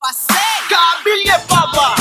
Kabilye Baba.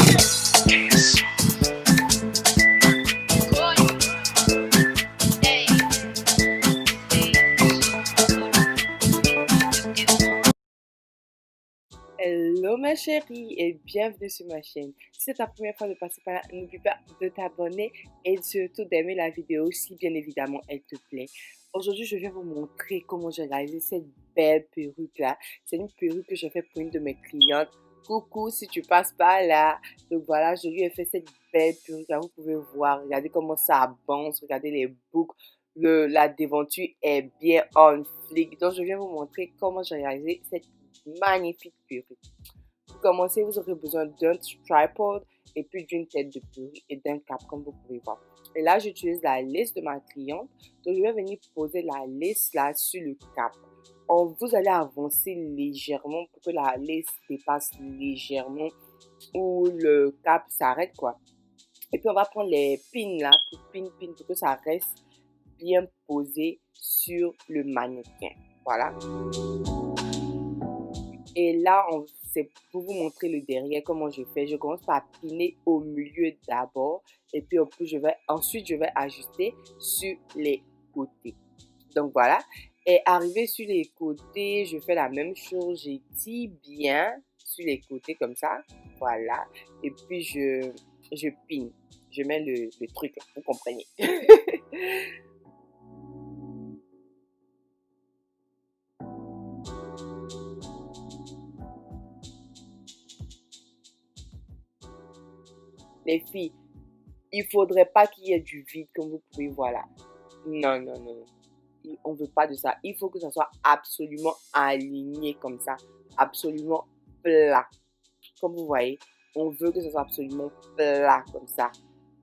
Hello ma chérie et bienvenue sur ma chaîne. Si c'est ta première fois de passer par là, n'oublie pas de t'abonner et surtout d'aimer la vidéo si bien évidemment elle te plaît. Aujourd'hui, je viens vous montrer comment j'ai réalisé cette belle perruque là. C'est une perruque que j'ai faite pour une de mes clientes. Coucou si tu passes par là. Donc voilà, je lui ai fait cette belle perruque là. Vous pouvez voir, regardez comment ça avance, regardez les boucles. La déventure est bien on flic. Donc je viens vous montrer comment j'ai réalisé cette magnifique perruque. Pour commencer, vous aurez besoin d'un tripod et puis d'une tête de perruque et d'un cap comme vous pouvez voir. Et là, j'utilise la lisse de ma cliente. Donc, je vais venir poser la lisse là sur le cap. Vous allez avancer légèrement pour que la lisse dépasse légèrement ou le cap s'arrête quoi. Et puis, on va prendre les pins là pour que ça reste bien posé sur le mannequin. Voilà. Et là, c'est pour vous montrer le derrière, comment je fais. Je commence par piner au milieu d'abord. Et puis, ensuite, je vais ajuster sur les côtés. Donc, voilà. Et arrivé sur les côtés, je fais la même chose. J'étire bien sur les côtés comme ça. Voilà. Et puis, je pine. Je mets le truc là, vous comprenez. Les filles, il faudrait pas qu'il y ait du vide comme vous pouvez voir là. Non, non, non. On veut pas de ça. Il faut que ça soit absolument aligné comme ça. Absolument plat. Comme vous voyez, on veut que ça soit absolument plat comme ça.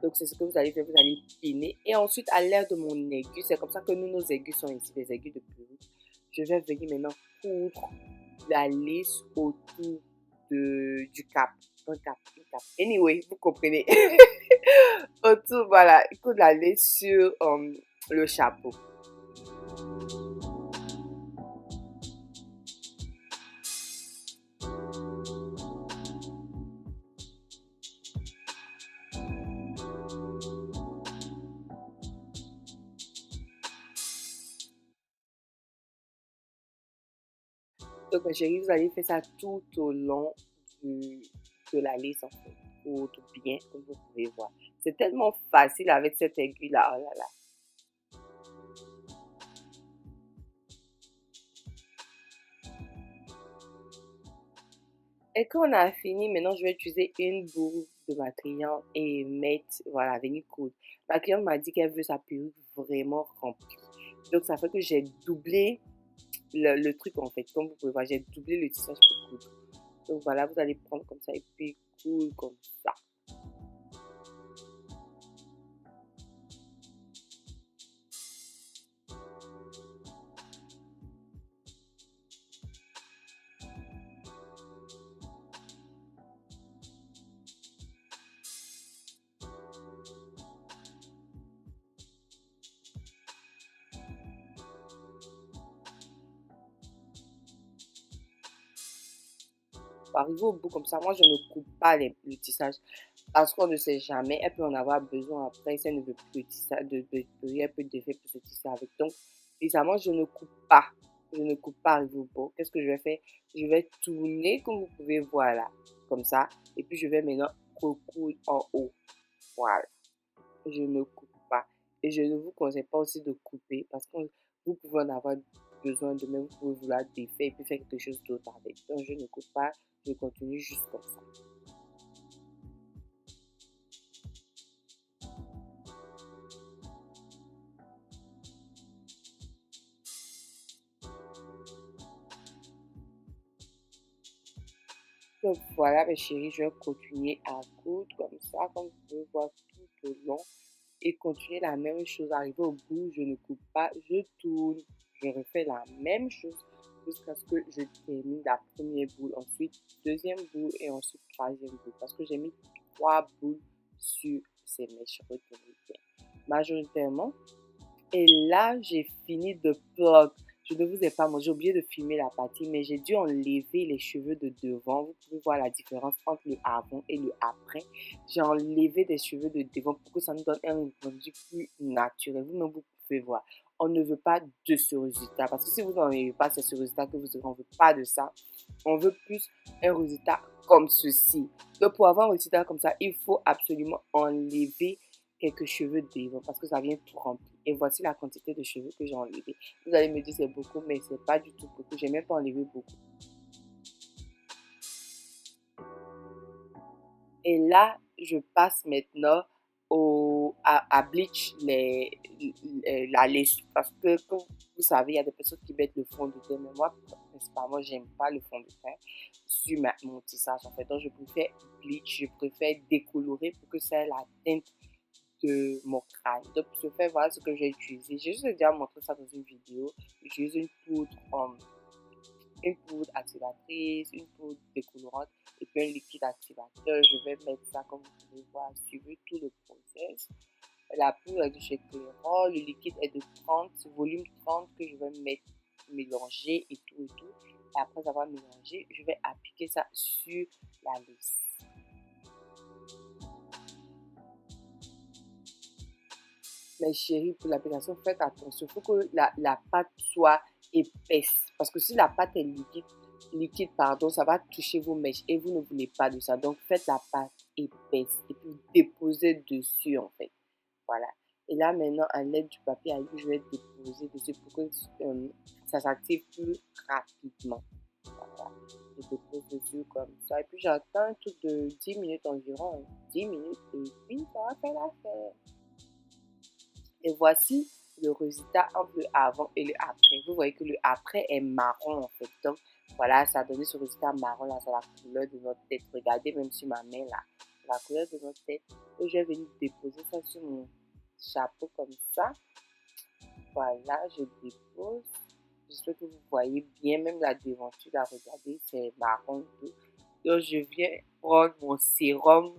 Donc, c'est ce que vous allez faire. Vous allez piner. Et ensuite, à l'aide de mon aiguille, c'est comme ça que nos aiguilles sont ici, les aiguilles de perruque. Je vais venir maintenant coudre la lisse autour du cap. Un cap. Anyway, vous comprenez. Autour, voilà. Coudre la lisse sur le chapeau. Donc, ma chérie, vous allez faire ça tout au long de la lisse, en fait. Tout bien, comme vous pouvez voir. C'est tellement facile avec cette aiguille-là. Oh là là. Et quand on a fini, maintenant, je vais utiliser une boule de ma cliente et voilà, venir coudre. Ma cliente m'a dit qu'elle veut sa perruque vraiment remplie. Donc, ça fait que j'ai doublé le truc, en fait. Comme vous pouvez voir, j'ai doublé le tissage pour coudre. Donc, voilà, vous allez prendre comme ça et puis coudre comme ça. Pour arriver au bout comme ça, moi je ne coupe pas le tissage parce qu'on ne sait jamais, elle peut en avoir besoin après, si elle ne veut plus de tissage, elle peut défaire pour se tisser avec. Donc, évidemment, je ne coupe pas. Je ne coupe pas arrivé au bout. Qu'est-ce que je vais faire? Je vais tourner comme vous pouvez voir là, comme ça. Et puis je vais maintenant recoudre en haut. Voilà. Je ne coupe pas. Et je ne vous conseille pas aussi de couper parce que vous pouvez en avoir besoin de même, vous pouvez vouloir défaire et puis faire quelque chose d'autre avec. Donc, je ne coupe pas, je continue juste comme ça. Donc voilà mes chéris, je vais continuer à coudre comme ça, comme vous pouvez voir tout au long. Et continuer la même chose, arriver au bout, je ne coupe pas, je tourne, je refais la même chose jusqu'à ce que je termine la première boule, ensuite deuxième boule et ensuite troisième boule. Parce que j'ai mis 3 boules sur ces mèches, retenez bien, majoritairement. Et là, j'ai fini de plug. je ne vous ai pas montré, j'ai oublié de filmer la partie, mais j'ai dû enlever les cheveux de devant. Vous pouvez voir la différence entre le avant et le après. J'ai enlevé des cheveux de devant pour que ça nous donne un rendu plus naturel. Vous-même, vous pouvez voir. On ne veut pas de ce résultat. Parce que si vous n'enlevez pas ce résultat que vous aurez, on ne veut pas de ça. On veut plus un résultat comme ceci. Donc, pour avoir un résultat comme ça, il faut absolument enlever quelques cheveux devant parce que ça vient tout remplir. Et voici la quantité de cheveux que j'ai enlevé. Vous allez me dire c'est beaucoup, mais c'est pas du tout beaucoup. J'ai même pas enlevé beaucoup. Et là, je passe maintenant à bleach la laisse. Parce que, comme vous savez, il y a des personnes qui mettent le fond de teint. Mais moi, principalement, j'aime pas le fond de teint sur mon tissage, en fait. Donc, je préfère bleach, je préfère décolorer pour que ça ait la teinte de mon crâne. Donc, pour ce faire, voilà ce que j'ai utilisé. J'ai juste déjà montré ça dans une vidéo. J'utilise une poudre activatrice, une poudre décolorante et puis un liquide activateur. Je vais mettre ça, comme vous pouvez voir, suivre tout le process. La poudre est de chez Clairol, le liquide est de 30, volume 30 que je vais mettre, mélanger et tout et tout. Et après avoir mélangé, je vais appliquer ça sur la lisse. Mais chérie, pour l'application, faites attention. Il faut que la pâte soit épaisse. Parce que si la pâte est liquide, pardon, ça va toucher vos mèches et vous ne voulez pas de ça. Donc, faites la pâte épaisse et puis déposez dessus, en fait. Voilà. Et là, maintenant, à l'aide du papier à huile, je vais déposer dessus pour que ça s'active plus rapidement. Voilà. Je dépose dessus comme ça. Et puis, j'attends un truc de 10 minutes environ. 10 minutes et puis, ça va faire l'affaire. Et voici le résultat entre le avant et le après. Vous voyez que le après est marron en fait. Donc voilà, ça a donné ce résultat marron là, c'est la couleur de notre tête. Regardez même sur ma main là, la couleur de notre tête. Et je vais venir déposer ça sur mon chapeau comme ça. Voilà, je dépose. J'espère que vous voyez bien, même la devanture là, regardez, c'est marron tout. Donc je viens prendre mon sérum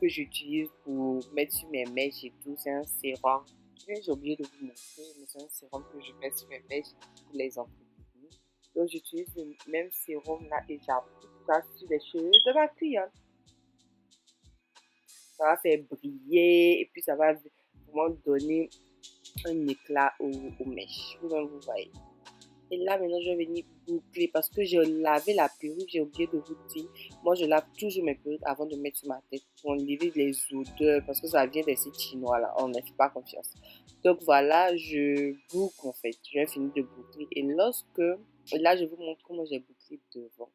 que j'utilise pour mettre sur mes mèches et tout. C'est un sérum. J'ai oublié de vous montrer, mais c'est un sérum que je mets sur mes mèches pour les entretenir. Donc j'utilise le même sérum là et j'applique ça sur les cheveux de ma cliente. Ça va faire briller et puis ça va vraiment donner un éclat aux mèches. Vous voyez. Et là, maintenant, je vais venir boucler parce que j'ai lavé la perruque. J'ai oublié de vous dire. Moi, je lave toujours mes perruques avant de mettre sur ma tête pour enlever les odeurs parce que ça vient des sites chinois là. On ne fait pas confiance. Donc voilà, je boucle en fait. Je vais finir de boucler. Et là, je vous montre comment j'ai bouclé devant.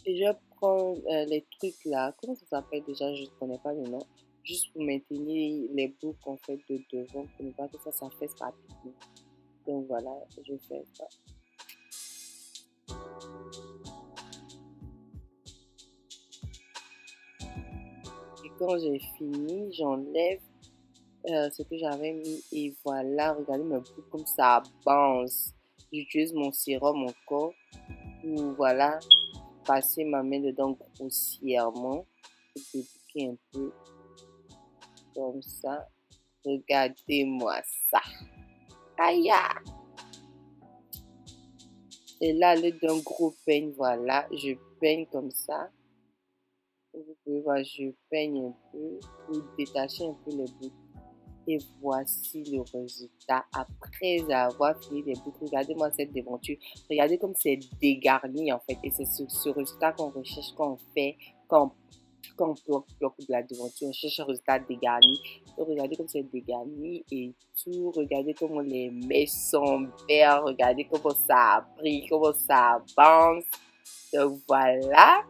Et je prends les trucs là, comment ça s'appelle déjà, je ne connais pas le nom, juste pour maintenir les boucles en fait de devant pour ne pas que ça s'affaisse rapidement. Donc voilà, je fais ça. Et quand j'ai fini, j'enlève ce que j'avais mis et voilà, regardez mes boucles comme ça bounce. J'utilise mon sérum encore pour voilà, passer ma main dedans grossièrement et débouquer un peu comme ça. Regardez-moi ça. Aïe! Et là, à l'aide d'un gros peigne, voilà, je peigne comme ça. Vous pouvez voir, je peigne un peu pour détacher un peu les boucles. Et voici le résultat après avoir fini les boucles. Regardez-moi cette déventure. Regardez comme c'est dégarni en fait. Et c'est ce résultat qu'on recherche quand on fait, quand on bloque de la devanture. On cherche un résultat dégarni. Donc regardez comme c'est dégarni et tout. Regardez comment les mèches sont belles. Regardez comment ça brille, comment ça avance. Donc voilà.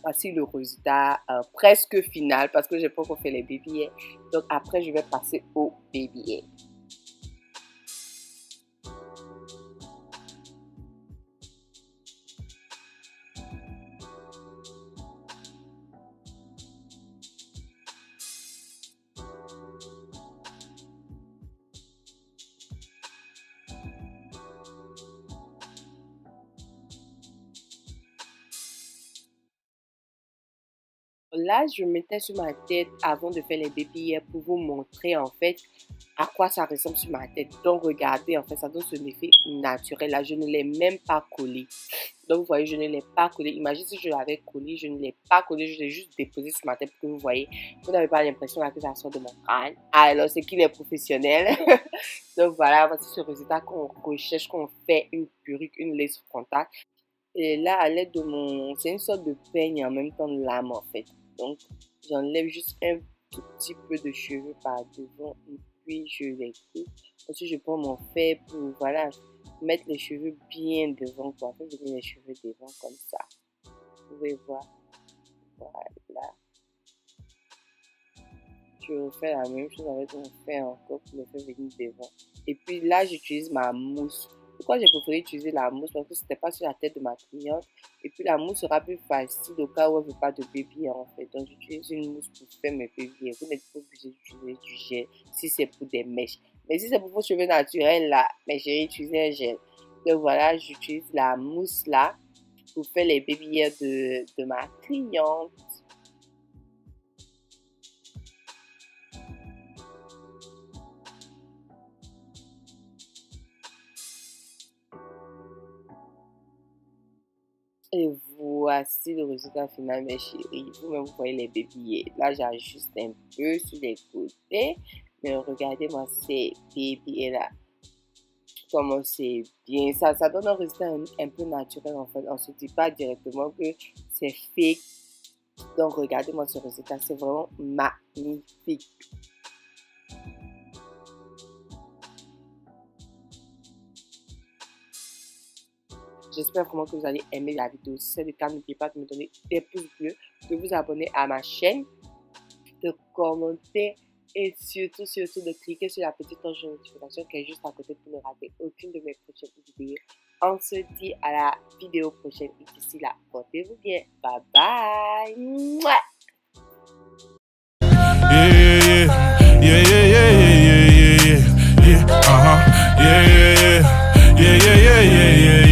Voici le résultat presque final parce que j'ai pas encore fait les BBA. Donc après, je vais passer au BBA. Là, je mettais sur ma tête avant de faire les baby hairs pour vous montrer en fait à quoi ça ressemble sur ma tête. Donc, regardez, en fait, ça donne ce effet naturel. Là, je ne l'ai même pas collé. Donc, vous voyez, je ne l'ai pas collé. Imagine si je l'avais collé, je ne l'ai pas collé, je l'ai juste déposé sur ma tête pour que vous voyez. Vous n'avez pas l'impression que ça sort de mon crâne. Alors, c'est qu'il est professionnel. Donc, voilà, voici ce résultat qu'on recherche, qu'on fait une perruque, une lace frontale. Et là, à l'aide de mon... C'est une sorte de peigne en même temps de lame, en fait. Donc, j'enlève juste un tout petit peu de cheveux par devant et puis je les coupe. Ensuite, je prends mon fer pour, voilà, mettre les cheveux bien devant, quoi. En fait, je mets les cheveux devant comme ça. Vous pouvez voir. Voilà. Je refais la même chose avec mon fer encore pour le faire venir devant. Et puis là, j'utilise ma mousse. Pourquoi j'ai préféré utiliser la mousse? Parce que c'était pas sur la tête de ma cliente. Et puis la mousse sera plus facile au cas où elle ne veut pas de baby en fait. Donc j'utilise une mousse pour faire mes baby. Vous n'êtes pas obligé d'utiliser du gel si c'est pour des mèches. Mais si c'est pour vos cheveux naturels là, mais j'ai utilisé un gel. Donc voilà, j'utilise la mousse là pour faire les baby hairs de ma cliente. Et voici le résultat final, mes chéris. Vous-même, vous voyez les baby. Là, j'ajuste un peu sur les côtés. Mais regardez-moi ces baby là. Comment c'est bien. Ça donne un résultat un peu naturel, en fait. On ne se dit pas directement que c'est fake. Donc, regardez-moi ce résultat. C'est vraiment magnifique. J'espère vraiment que vous allez aimer la vidéo. Si c'est le cas, n'oubliez pas de me donner des pouces bleus, de vous abonner à ma chaîne, de commenter et surtout de cliquer sur la petite cloche de notification qui est juste à côté pour ne rater aucune de mes prochaines vidéos. On se dit à la vidéo prochaine et d'ici là, portez-vous bien. Bye bye. Mouah. Yeah.